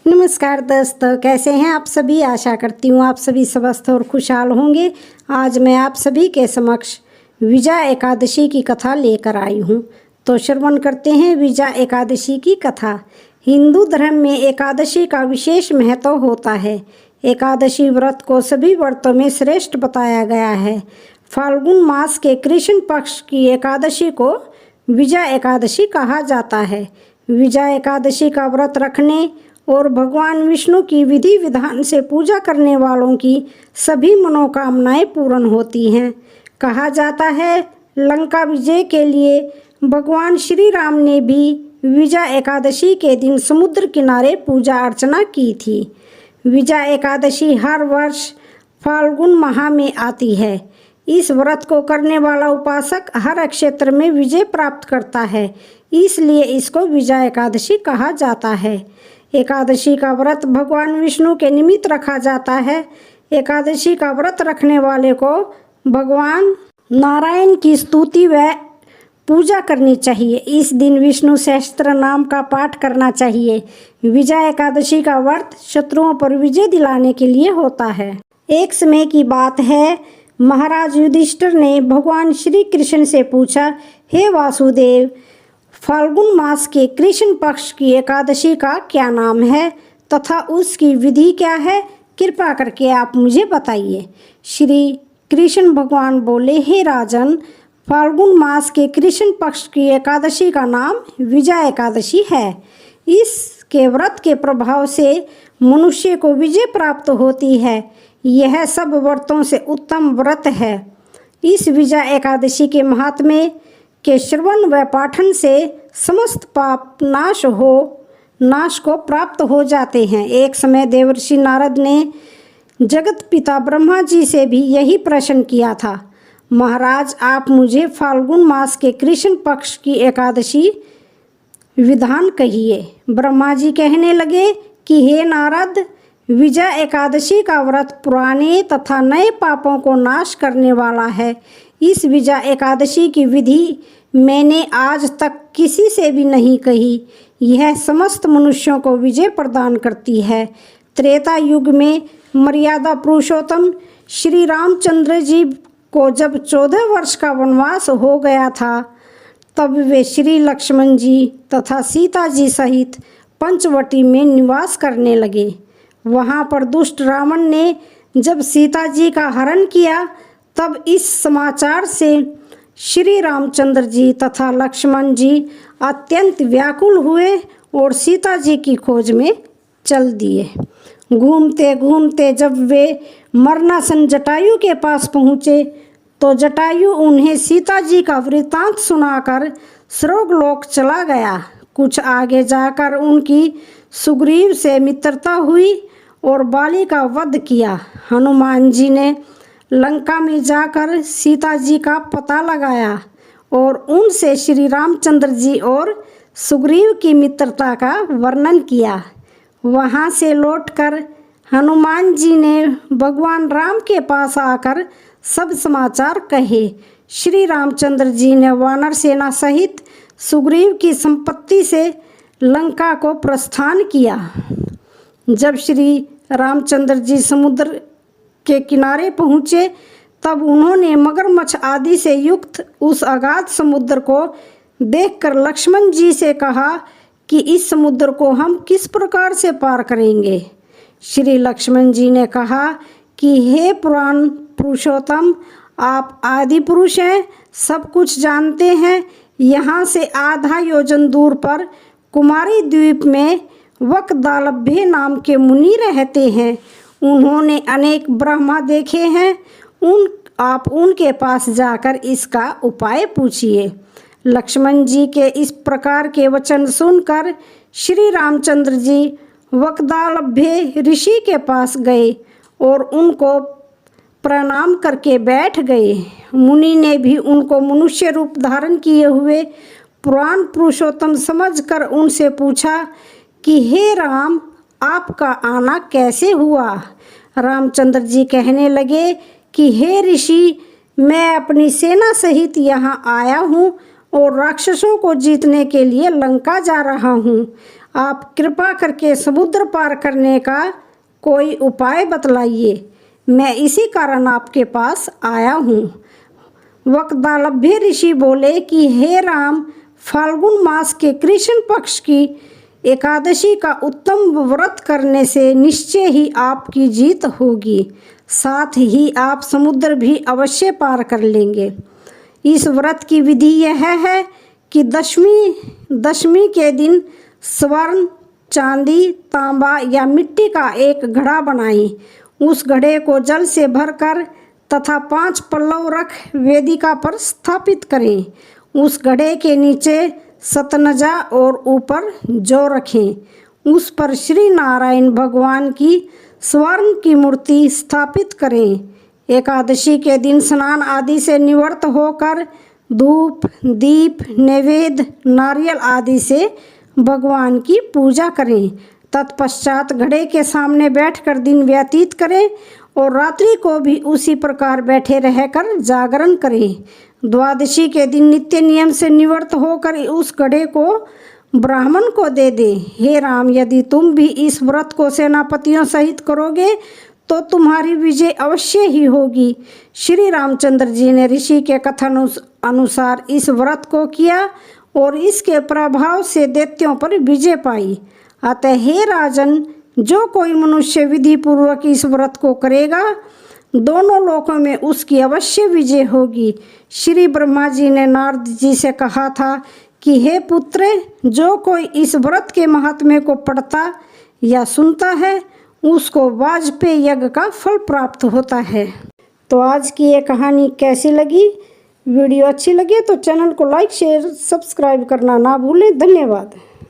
नमस्कार दोस्तों, कैसे हैं आप सभी। आशा करती हूँ आप सभी स्वस्थ और खुशहाल होंगे। आज मैं आप सभी के समक्ष विजया एकादशी की कथा लेकर आई हूँ। तो श्रवण करते हैं विजया एकादशी की कथा। हिंदू धर्म में एकादशी का विशेष महत्व होता है। एकादशी व्रत को सभी व्रतों में श्रेष्ठ बताया गया है। फाल्गुन मास के कृष्ण पक्ष की एकादशी को विजया एकादशी कहा जाता है। विजया एकादशी का व्रत रखने और भगवान विष्णु की विधि विधान से पूजा करने वालों की सभी मनोकामनाएं पूर्ण होती हैं। कहा जाता है लंका विजय के लिए भगवान श्री राम ने भी विजया एकादशी के दिन समुद्र किनारे पूजा अर्चना की थी। विजया एकादशी हर वर्ष फाल्गुन माह में आती है। इस व्रत को करने वाला उपासक हर क्षेत्र में विजय प्राप्त करता है, इसलिए इसको विजया एकादशी कहा जाता है। एकादशी का व्रत भगवान विष्णु के निमित्त रखा जाता है। एकादशी का व्रत रखने वाले को भगवान नारायण की स्तुति व पूजा करनी चाहिए। इस दिन विष्णु सहस्त्र नाम का पाठ करना चाहिए। विजया एकादशी का व्रत शत्रुओं पर विजय दिलाने के लिए होता है। एक समय की बात है, महाराज युधिष्ठिर ने भगवान श्री कृष्ण से पूछा, हे वासुदेव, फाल्गुन मास के कृष्ण पक्ष की एकादशी का क्या नाम है तथा उसकी विधि क्या है? कृपा करके आप मुझे बताइए। श्री कृष्ण भगवान बोले, हे राजन, फाल्गुन मास के कृष्ण पक्ष की एकादशी का नाम विजया एकादशी है। इसके व्रत के प्रभाव से मनुष्य को विजय प्राप्त होती है। यह सब व्रतों से उत्तम व्रत है। इस विजया एकादशी के महात्म्य के श्रवण व पाठन से समस्त पाप नाश को प्राप्त हो जाते हैं। एक समय देवर्षि नारद ने जगत पिता ब्रह्मा जी से भी यही प्रश्न किया था, महाराज आप मुझे फाल्गुन मास के कृष्ण पक्ष की एकादशी विधान कहिए। ब्रह्मा जी कहने लगे कि हे नारद, विजया एकादशी का व्रत पुराने तथा नए पापों को नाश करने वाला है। इस विजया एकादशी की विधि मैंने आज तक किसी से भी नहीं कही। यह समस्त मनुष्यों को विजय प्रदान करती है। त्रेता युग में मर्यादा पुरुषोत्तम श्री रामचंद्र जी को जब 14 वर्ष का वनवास हो गया था, तब वे श्री लक्ष्मण जी तथा सीता जी सहित पंचवटी में निवास करने लगे। वहाँ पर दुष्ट रावण ने जब सीता जी का हरण किया, तब इस समाचार से श्री रामचंद्र जी तथा लक्ष्मण जी अत्यंत व्याकुल हुए और सीता जी की खोज में चल दिए। घूमते घूमते जब वे मरणासन जटायु के पास पहुँचे, तो जटायु उन्हें सीता जी का वृत्तांत सुनाकर स्वर्गलोक चला गया। कुछ आगे जाकर उनकी सुग्रीव से मित्रता हुई और बाली का वध किया। हनुमान जी ने लंका में जाकर सीता जी का पता लगाया और उनसे श्री रामचंद्र जी और सुग्रीव की मित्रता का वर्णन किया। वहाँ से लौटकर हनुमान जी ने भगवान राम के पास आकर सब समाचार कहे। श्री रामचंद्र जी ने वानर सेना सहित सुग्रीव की संपत्ति से लंका को प्रस्थान किया। जब श्री रामचंद्र जी समुद्र के किनारे पहुँचे, तब उन्होंने मगरमच्छ आदि से युक्त उस अगाध समुद्र को देखकर लक्ष्मण जी से कहा कि इस समुद्र को हम किस प्रकार से पार करेंगे। श्री लक्ष्मण जी ने कहा कि हे पुराण पुरुषोत्तम, आप आदि पुरुष हैं, सब कुछ जानते हैं। यहाँ से आधा योजन दूर पर कुमारी द्वीप में वकदालभ्य नाम के मुनि रहते हैं। उन्होंने अनेक ब्रह्मा देखे हैं। आप उनके पास जाकर इसका उपाय पूछिए। लक्ष्मण जी के इस प्रकार के वचन सुनकर श्री रामचंद्र जी वकदालभ्य ऋषि के पास गए और उनको प्रणाम करके बैठ गए। मुनि ने भी उनको मनुष्य रूप धारण किए हुए पुराण पुरुषोत्तम समझकर उनसे पूछा कि हे राम, आपका आना कैसे हुआ? रामचंद्र जी कहने लगे कि हे ऋषि, मैं अपनी सेना सहित यहाँ आया हूँ और राक्षसों को जीतने के लिए लंका जा रहा हूँ। आप कृपा करके समुद्र पार करने का कोई उपाय बतलाइए। मैं इसी कारण आपके पास आया हूँ। वक्तालभ्य ऋषि बोले कि हे राम, फाल्गुन मास के कृष्ण पक्ष की एकादशी का उत्तम व्रत करने से निश्चय ही आपकी जीत होगी, साथ ही आप समुद्र भी अवश्य पार कर लेंगे। इस व्रत की विधि यह है कि दशमी के दिन स्वर्ण, चांदी, तांबा या मिट्टी का एक घड़ा बनाएं। उस घड़े को जल से भरकर तथा 5 पल्लव रख वेदिका पर स्थापित करें। उस घड़े के नीचे सतनजा और ऊपर जौ रखें। उस पर श्री नारायण भगवान की स्वर्ण की मूर्ति स्थापित करें। एकादशी के दिन स्नान आदि से निवृत्त होकर धूप, दीप, नैवेद्य, नारियल आदि से भगवान की पूजा करें। तत्पश्चात घड़े के सामने बैठकर दिन व्यतीत करें और रात्रि को भी उसी प्रकार बैठे रहकर जागरण करें। द्वादशी के दिन नित्य नियम से निवृत्त होकर उस घड़े को ब्राह्मण को दे दे। हे राम, यदि तुम भी इस व्रत को सेनापतियों सहित करोगे तो तुम्हारी विजय अवश्य ही होगी। श्री रामचंद्र जी ने ऋषि के कथन अनुसार इस व्रत को किया और इसके प्रभाव से दैत्यों पर विजय पाई। अतः हे राजन, जो कोई मनुष्य विधि पूर्वक इस व्रत को करेगा, दोनों लोकों में उसकी अवश्य विजय होगी। श्री ब्रह्मा जी ने नारद जी से कहा था कि हे पुत्र, जो कोई इस व्रत के महात्म्य को पढ़ता या सुनता है, उसको वाजपेय यज्ञ का फल प्राप्त होता है। तो आज की ये कहानी कैसी लगी? वीडियो अच्छी लगे तो चैनल को लाइक, शेयर, सब्सक्राइब करना ना भूलें। धन्यवाद।